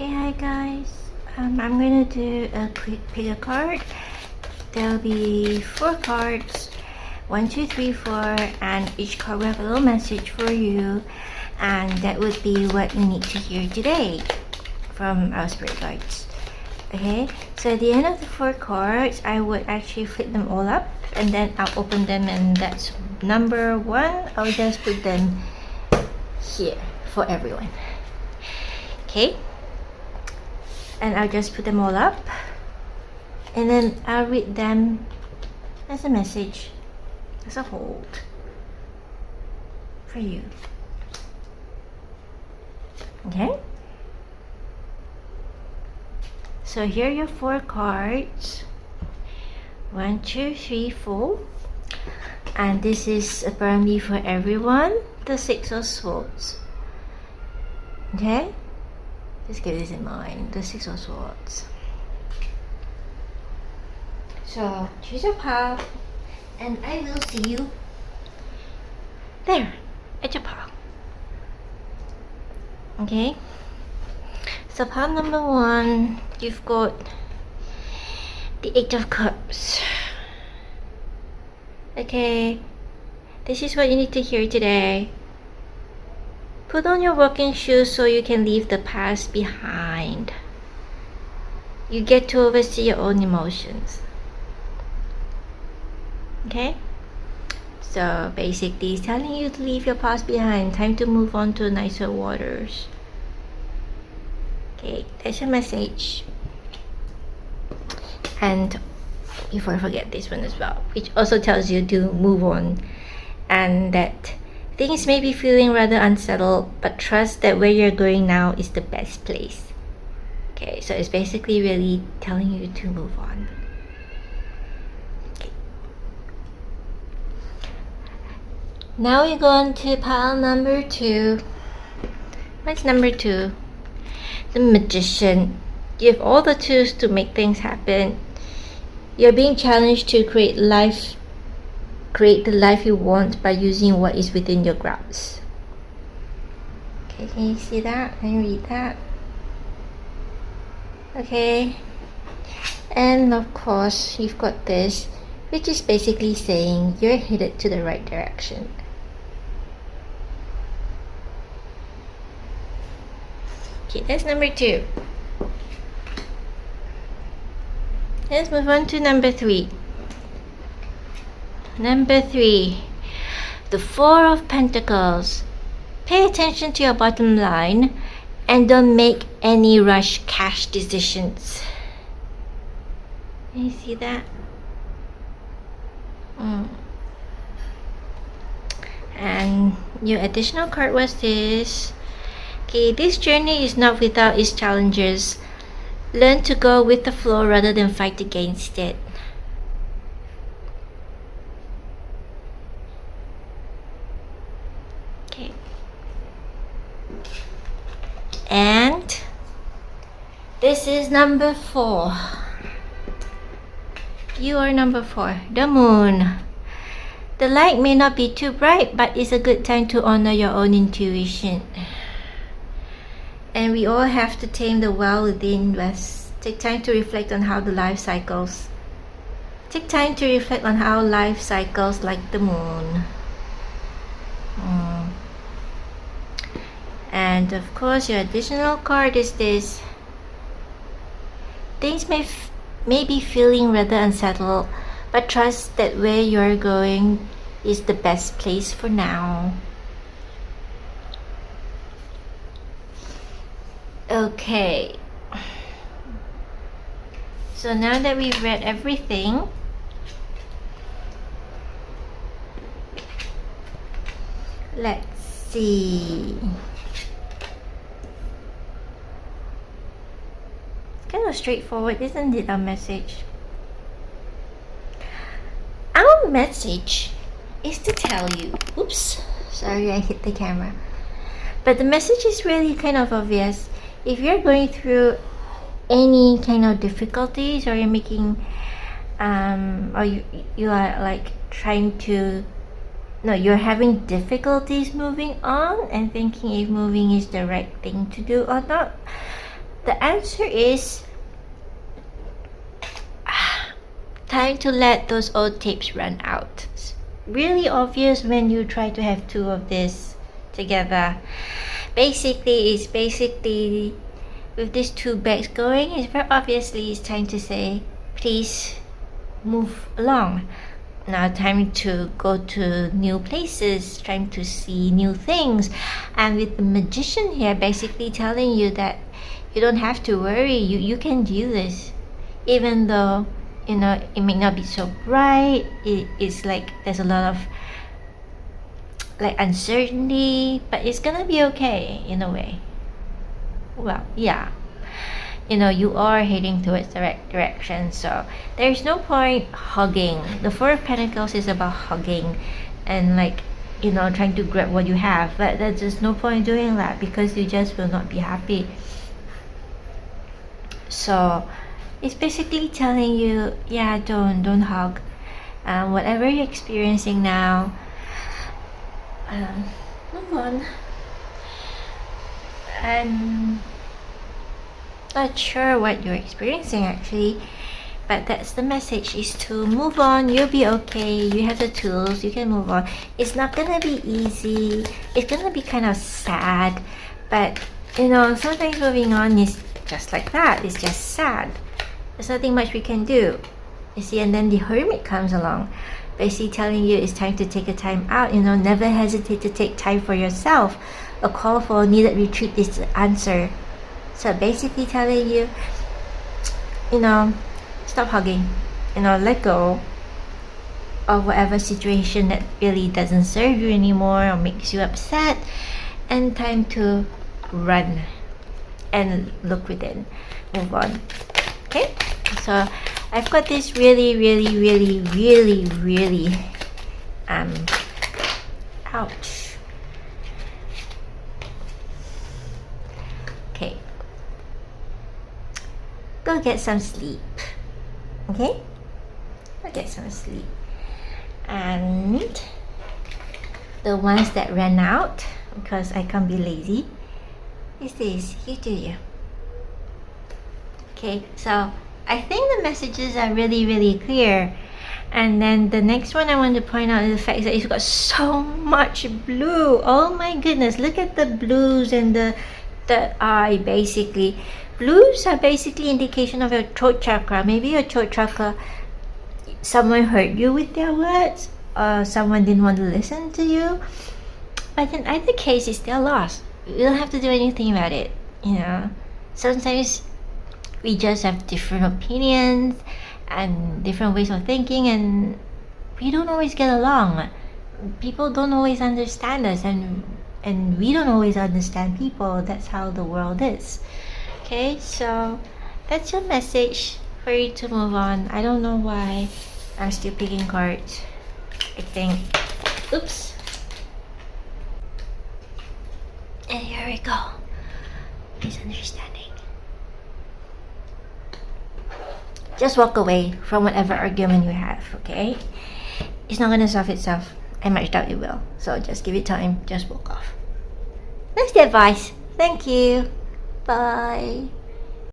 Hey, hi guys. I'm gonna do a quick pick a card. There'll be 4 cards, 1, 2, 3, 4, and each card will have a little message for you, and that would be what you need to hear today from our spirit guides. Okay, so at the end of the 4 cards, I would actually flip them all up, and then I'll open them, and that's number 1. I'll just put them here for everyone. Okay. And I'll just put them all up, and then I'll read them as a message, as a hold for you. Okay? So here are your 4 cards. 1, 2, 3, 4. And this is apparently for everyone, the 6 of Swords. Okay? Just keep this in mind, the 6 of Swords. So choose your pile, and I will see you there at your pile. Okay? So pile number 1, you've got the 8 of Cups. Okay, this is what you need to hear today. Put on your walking shoes so you can leave the past behind. You get to oversee your own emotions. Okay? So basically it's telling you to leave your past behind. Time to move on to nicer waters. Okay, that's your message. And before I forget this one as well, which also tells you to move on, and that things may be feeling rather unsettled, but trust that where you're going now is the best place. Okay, so it's basically really telling you to move on. Okay. Now we go on to pile number 2. What's number 2? The Magician. You have all the tools to make things happen. You're being challenged to create the life you want by using what is within your grasp. Okay, can you see that? Can you read that? Okay. And of course, you've got this, which is basically saying you're headed to the right direction. Okay, that's number 2. Let's move on to number 3. Number 3, the 4 of Pentacles. Pay attention to your bottom line and don't make any rush cash decisions. Can you see that? And your additional card was this. Okay, this journey is not without its challenges. Learn to go with the flow rather than fight against it. Okay. And this is number 4. You are number 4, the Moon. The light may not be too bright, but it's a good time to honor your own intuition. And we all have to tame the well within us. Take time to reflect on how the life cycles. Take time to reflect on how life cycles like the moon. And of course, your additional card is this. Things may be feeling rather unsettled, but trust that where you're going is the best place for now. Okay, so now that we've read everything, let's see. Kind of straightforward, isn't it, our message? Our message is to tell you, oops, sorry I hit the camera, but the message is really kind of obvious. If you're going through any kind of difficulties, or you're making or you are like trying to, no, you're having difficulties moving on and thinking if moving is the right thing to do or not, The answer is time to let those old tapes run out. It's really obvious when you try to have two of this together. Basically with these two bags going, it's very obviously it's time to say, please move along. Now time to go to new places, time to see new things. And with the magician here basically telling you that you don't have to worry, you can do this. Even though, you know, it may not be so bright, it's like there's a lot of like uncertainty, but it's gonna be okay in a way. Well, yeah, you know, you are heading towards the right direction, so there's no point hugging. The Four of Pentacles is about hugging and like, you know, trying to grab what you have, but there's just no point doing that because you just will not be happy. So it's basically telling you, yeah, don't hug. Whatever you're experiencing now, move on. I'm not sure what you're experiencing actually, but that's the message, is to move on. You'll be okay. You have the tools, you can move on. It's not gonna be easy, it's gonna be kind of sad, but you know, sometimes moving on is just like that. It's just sad. There's nothing much we can do, you see. And then the Hermit comes along, basically telling you it's time to take a time out. You know, never hesitate to take time for yourself. A call for needed retreat is the answer. So basically telling you, you know, stop hugging, you know, let go of whatever situation that really doesn't serve you anymore or makes you upset, and time to run and look within, move on. Okay, so I've got this really ouch. Okay, go get some sleep. Okay, go get some sleep. And the ones that ran out, because I can't be lazy, is this, you do you. Okay, so I think the messages are really clear. And then the next one I want to point out is the fact that it's got so much blue. Oh my goodness, look at the blues and the eye. Basically, blues are basically indication of your throat chakra. Maybe your throat chakra, someone hurt you with their words, or someone didn't want to listen to you. But in either case, it's their loss. You don't have to do anything about it, you know. Sometimes we just have different opinions and different ways of thinking, and we don't always get along. People don't always understand us, and we don't always understand people. That's how the world is. Okay, so that's your message for you to move on. I don't know why I'm still picking cards. I think, oops. And here we go. Misunderstanding. Just walk away from whatever argument you have, okay? It's not gonna solve itself. I much doubt it will. So just give it time. Just walk off. That's the advice. Thank you. Bye.